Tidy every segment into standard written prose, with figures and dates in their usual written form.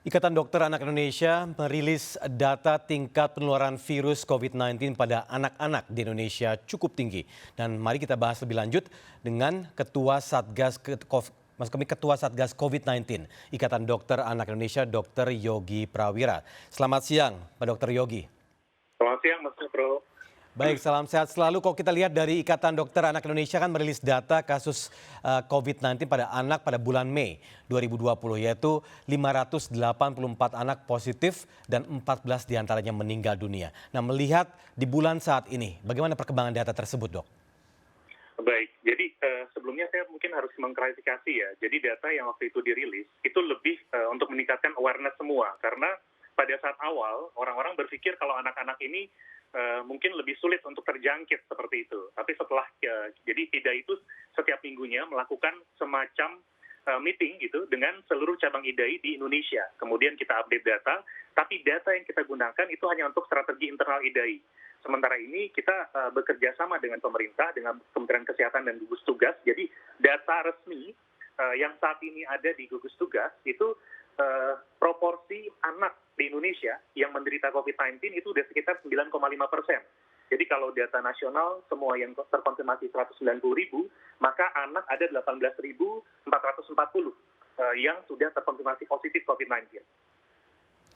Ikatan Dokter Anak Indonesia merilis data tingkat penularan virus COVID-19 pada anak-anak di Indonesia cukup tinggi. Dan mari kita bahas lebih lanjut dengan Ketua Satgas COVID-19 Ikatan Dokter Anak Indonesia, Dr. Yogi Prawira. Selamat siang, Pak Dr. Yogi. Selamat siang, Mas Bro. Baik, salam sehat selalu. Kalau kita lihat dari Ikatan Dokter Anak Indonesia kan merilis data kasus COVID-19 pada anak pada bulan Mei 2020, yaitu 584 anak positif dan 14 diantaranya meninggal dunia. Nah, melihat di bulan saat ini, bagaimana perkembangan data tersebut, Dok? Baik, jadi sebelumnya saya mungkin harus mengklarifikasi ya. Jadi data yang waktu itu dirilis itu lebih untuk meningkatkan awareness semua. Karena pada saat awal orang-orang berpikir kalau anak-anak ini mungkin lebih sulit untuk terjangkit seperti itu. Tapi setelah jadi IDA itu setiap minggunya melakukan semacam meeting gitu dengan seluruh cabang IDAI di Indonesia. Kemudian kita update data, tapi data yang kita gunakan itu hanya untuk strategi internal IDAI. Sementara ini kita bekerja sama dengan pemerintah, dengan Kementerian Kesehatan dan gugus tugas. Jadi data resmi yang saat ini ada di gugus tugas itu proporsi anak di Indonesia yang menderita COVID-19 itu sudah sekitar 9,5%. Jadi kalau data nasional semua yang terkonfirmasi 190.000, maka anak ada 18.440 yang sudah terkonfirmasi positif COVID-19.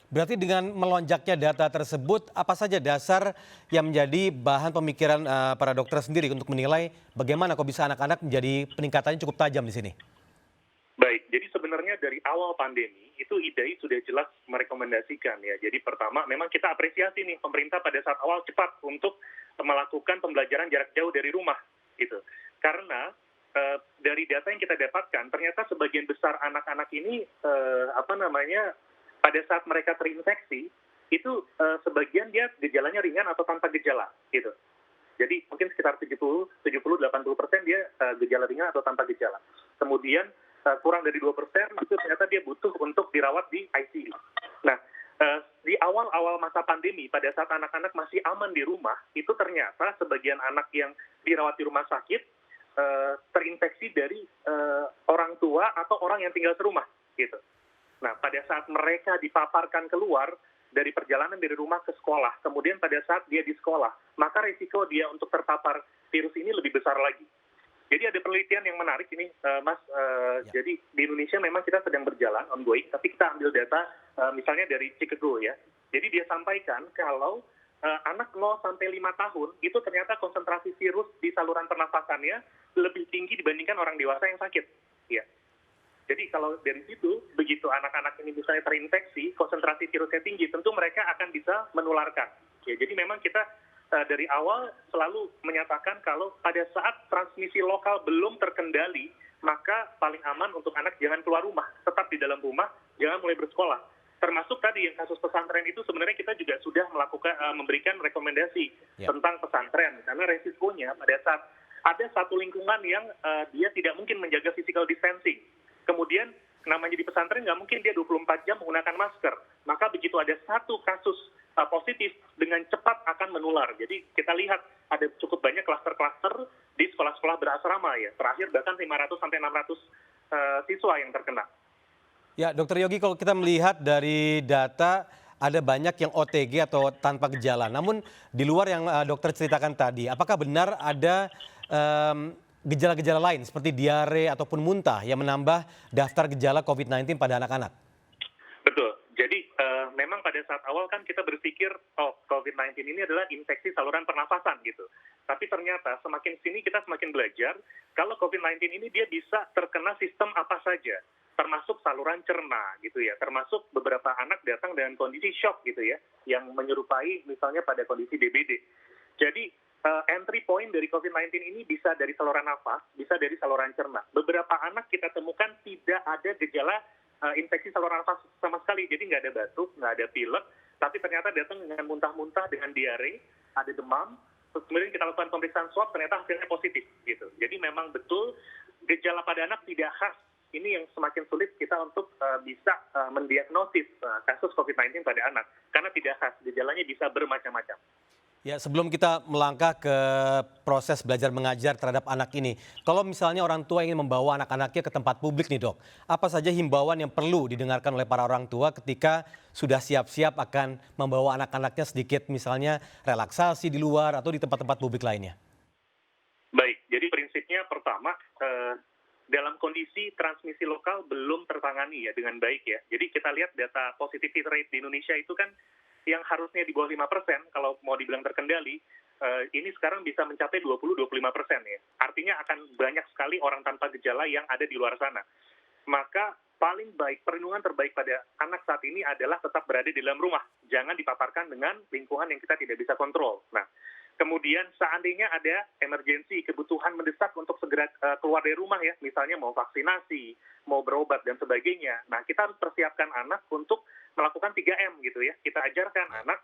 Berarti dengan melonjaknya data tersebut, apa saja dasar yang menjadi bahan pemikiran para dokter sendiri untuk menilai bagaimana kok bisa anak-anak menjadi peningkatannya cukup tajam di sini? Baik, jadi sebenarnya dari awal pandemi itu IDAI sudah jelas merekomendasikan ya. Jadi pertama memang kita apresiasi nih pemerintah pada saat awal cepat untuk melakukan pembelajaran jarak jauh dari rumah gitu. Karena dari data yang kita dapatkan ternyata sebagian besar anak-anak ini pada saat mereka terinfeksi itu sebagian dia gejalanya ringan atau tanpa gejala gitu. Jadi mungkin sekitar 70-80% dia gejala ringan atau tanpa gejala. Kemudian kurang dari 2% itu ternyata dia butuh untuk dirawat di ICU. Nah, di awal-awal masa pandemi pada saat anak-anak masih aman di rumah, itu ternyata sebagian anak yang dirawat di rumah sakit terinfeksi dari orang tua atau orang yang tinggal serumah gitu. Nah, pada saat mereka dipaparkan keluar dari perjalanan dari rumah ke sekolah, kemudian pada saat dia di sekolah, maka risiko dia untuk terpapar virus ini lebih besar lagi. Jadi ada penelitian yang menarik ini, Mas. Jadi di Indonesia memang kita sedang berjalan ongoing, tapi kita ambil data misalnya dari Chicago ya. Jadi dia sampaikan kalau anak 0 sampai 5 tahun itu ternyata konsentrasi virus di saluran pernafasannya lebih tinggi dibandingkan orang dewasa yang sakit. Ya. Jadi kalau dari situ, begitu anak-anak ini misalnya terinfeksi, konsentrasi virusnya tinggi, tentu mereka akan bisa menularkan. Ya, jadi memang kita dari awal selalu menyatakan kalau pada saat transmisi lokal belum terkendali, maka paling aman untuk anak jangan keluar rumah, tetap di dalam rumah, jangan mulai bersekolah. Termasuk tadi yang kasus pesantren itu sebenarnya kita juga sudah memberikan rekomendasi tentang pesantren, karena resikonya pada saat ada satu lingkungan yang dia tidak mungkin menjaga physical distancing. Kemudian namanya di pesantren nggak mungkin dia 24 jam menggunakan masker. Maka begitu ada satu kasus positif dengan cepat akan menular. Jadi kita lihat ada cukup banyak klaster-klaster di sekolah-sekolah berasrama ya. Terakhir bahkan 500 sampai 600 siswa yang terkena. Ya, Dr. Yogi, kalau kita melihat dari data ada banyak yang OTG atau tanpa gejala. Namun di luar yang dokter ceritakan tadi, apakah benar ada gejala-gejala lain seperti diare ataupun muntah yang menambah daftar gejala COVID-19 pada anak-anak? Betul. Jadi memang pada saat awal kan kita berpikir COVID-19 ini adalah infeksi saluran pernafasan gitu. Tapi ternyata semakin sini kita semakin belajar kalau COVID-19 ini dia bisa terkena sistem apa saja, termasuk saluran cerna gitu ya, termasuk beberapa anak datang dengan kondisi shock gitu ya, yang menyerupai misalnya pada kondisi DBD. Jadi entry point dari COVID-19 ini bisa dari saluran nafas, bisa dari saluran cerna. Beberapa anak kita temukan tidak ada gejala infeksi saluran nafas sama sekali, jadi nggak ada batuk, nggak ada pilek, tapi ternyata datang dengan muntah-muntah, dengan diare, ada demam, terus kemudian kita lakukan pemeriksaan swab, ternyata hasilnya positif, gitu. Jadi memang betul gejala pada anak tidak khas. Ini yang semakin sulit kita untuk bisa mendiagnosis kasus COVID-19 pada anak, karena tidak khas, gejalanya bisa bermacam-macam. Ya, sebelum kita melangkah ke proses belajar mengajar terhadap anak ini, kalau misalnya orang tua ingin membawa anak-anaknya ke tempat publik nih dok, apa saja himbauan yang perlu didengarkan oleh para orang tua ketika sudah siap-siap akan membawa anak-anaknya sedikit misalnya relaksasi di luar atau di tempat-tempat publik lainnya? Baik, jadi prinsipnya pertama, dalam kondisi transmisi lokal belum tertangani ya dengan baik ya. Jadi kita lihat data positivity rate di Indonesia itu kan yang harusnya di bawah 5%, kalau mau dibilang terkendali, ini sekarang bisa mencapai 20-25% ya. Artinya akan banyak sekali orang tanpa gejala yang ada di luar sana. Maka paling baik, perlindungan terbaik pada anak saat ini adalah tetap berada di dalam rumah. Jangan dipaparkan dengan lingkungan yang kita tidak bisa kontrol. Nah, kemudian seandainya ada emergensi, kebutuhan mendesak untuk segera keluar dari rumah ya, misalnya mau vaksinasi, mau berobat dan sebagainya. Nah, kita harus persiapkan anak untuk melakukan 3M gitu ya. Kita ajarkan anak,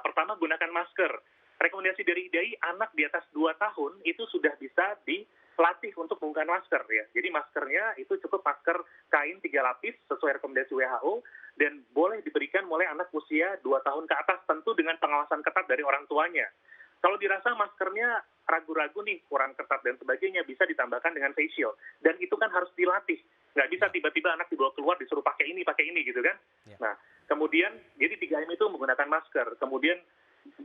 pertama gunakan masker. Rekomendasi dari IDAI, anak di atas 2 tahun itu sudah bisa dilatih untuk menggunakan masker ya. Jadi maskernya itu cukup masker kain 3 lapis sesuai rekomendasi WHO dan boleh diberikan mulai anak usia 2 tahun ke atas, tentu dengan pengawasan ketat dari orang tuanya. Kalau dirasa maskernya ragu-ragu nih, kurang ketat dan sebagainya, bisa ditambahkan dengan face shield. Dan itu kan harus dilatih. Nggak bisa tiba-tiba anak dibawa keluar disuruh pakai ini gitu kan. Ya. Nah, kemudian jadi 3M itu menggunakan masker. Kemudian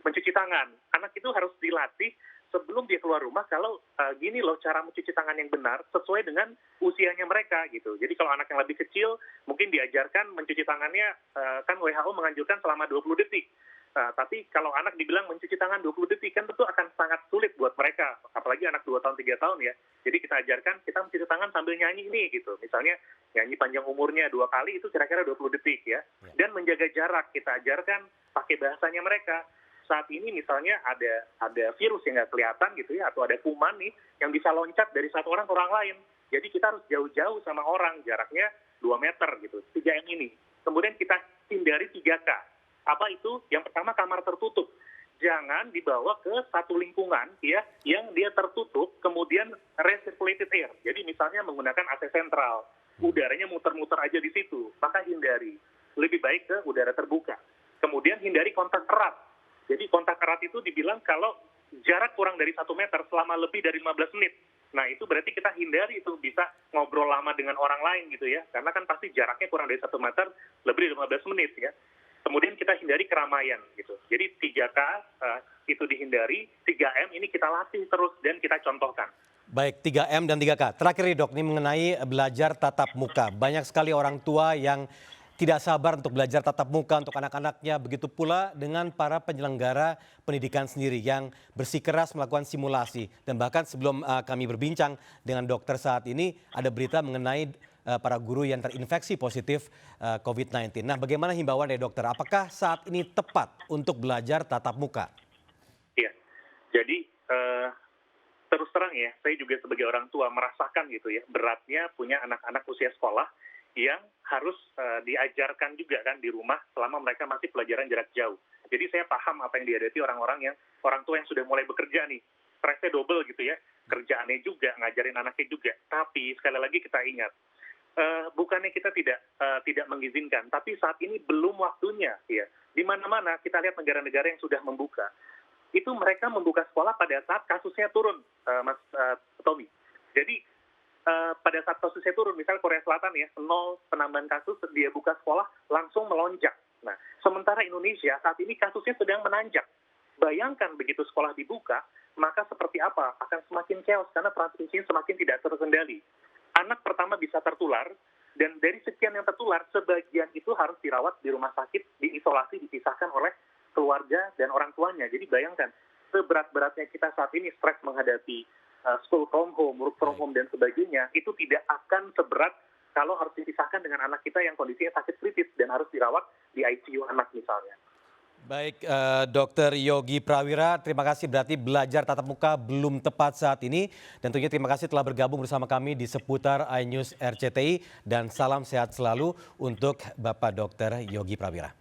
mencuci tangan. Anak itu harus dilatih sebelum dia keluar rumah kalau gini loh cara mencuci tangan yang benar sesuai dengan usianya mereka gitu. Jadi kalau anak yang lebih kecil mungkin diajarkan mencuci tangannya, kan WHO menganjurkan selama 20 detik. Tapi kalau anak dibilang mencuci tangan 20 detik kan tentu akan sangat sulit buat mereka, apalagi anak 2 tahun 3 tahun ya. Jadi kita ajarkan kita mencuci tangan sambil nyanyi nih gitu. Misalnya nyanyi panjang umurnya 2 kali itu kira-kira 20 detik ya. Dan menjaga jarak kita ajarkan pakai bahasanya mereka. Saat ini misalnya ada virus yang nggak kelihatan gitu ya, atau ada kuman nih yang bisa loncat dari satu orang ke orang lain. Jadi kita harus jauh-jauh sama orang, jaraknya 2 meter gitu, 3M ini. Kemudian kita hindari 3K. Apa itu? Yang pertama kamar tertutup. Jangan dibawa ke satu lingkungan ya yang dia tertutup, kemudian recirculated air. Jadi misalnya menggunakan AC sentral, udaranya muter-muter aja di situ, maka hindari. Lebih baik ke udara terbuka. Kemudian hindari kontak erat. Jadi kontak erat itu dibilang kalau jarak kurang dari 1 meter selama lebih dari 15 menit. Nah itu berarti kita hindari itu bisa ngobrol lama dengan orang lain gitu ya. Karena kan pasti jaraknya kurang dari 1 meter lebih dari 15 menit ya. Kemudian kita hindari keramaian gitu. Jadi 3K itu dihindari, 3M ini kita latih terus dan kita contohkan. Baik, 3M dan 3K. Terakhir nih dok, ini mengenai belajar tatap muka. Banyak sekali orang tua yang tidak sabar untuk belajar tatap muka untuk anak-anaknya. Begitu pula dengan para penyelenggara pendidikan sendiri yang bersikeras melakukan simulasi. Dan bahkan sebelum kami berbincang dengan dokter saat ini, ada berita mengenai para guru yang terinfeksi positif COVID-19. Nah, bagaimana himbauan dari dokter? Apakah saat ini tepat untuk belajar tatap muka? Iya, jadi terus terang ya, saya juga sebagai orang tua merasakan gitu ya, beratnya punya anak-anak usia sekolah yang harus diajarkan juga kan di rumah selama mereka masih pelajaran jarak jauh. Jadi saya paham apa yang dihadapi orang-orang orang tua yang sudah mulai bekerja nih, stresnya double gitu ya, kerjaannya juga, ngajarin anaknya juga. Tapi sekali lagi kita ingat, bukannya kita tidak mengizinkan, tapi saat ini belum waktunya ya. Di mana-mana kita lihat negara-negara yang sudah membuka, itu mereka membuka sekolah pada saat kasusnya turun, Mas Tommy. Jadi pada saat kasusnya turun, misalnya Korea Selatan ya, 0 penambahan kasus, dia buka sekolah langsung melonjak. Nah, sementara Indonesia saat ini kasusnya sedang menanjak. Bayangkan begitu sekolah dibuka, maka seperti apa? Akan semakin chaos karena transmisinya semakin tidak terkendali. Anak pertama bisa tertular, dan dari sekian yang tertular, sebagian itu harus dirawat di rumah sakit, diisolasi, dipisahkan oleh keluarga dan orang tuanya. Jadi bayangkan, seberat-beratnya kita saat ini stres menghadapi school from home, work from home, dan sebagainya, itu tidak akan seberat kalau harus dipisahkan dengan anak kita yang kondisinya sakit kritis dan harus dirawat di ICU anak misalnya. Baik, Dr. Yogi Prawira, terima kasih. Berarti belajar tatap muka belum tepat saat ini. Dan tentunya terima kasih telah bergabung bersama kami di seputar iNews RCTI. Dan salam sehat selalu untuk Bapak Dr. Yogi Prawira.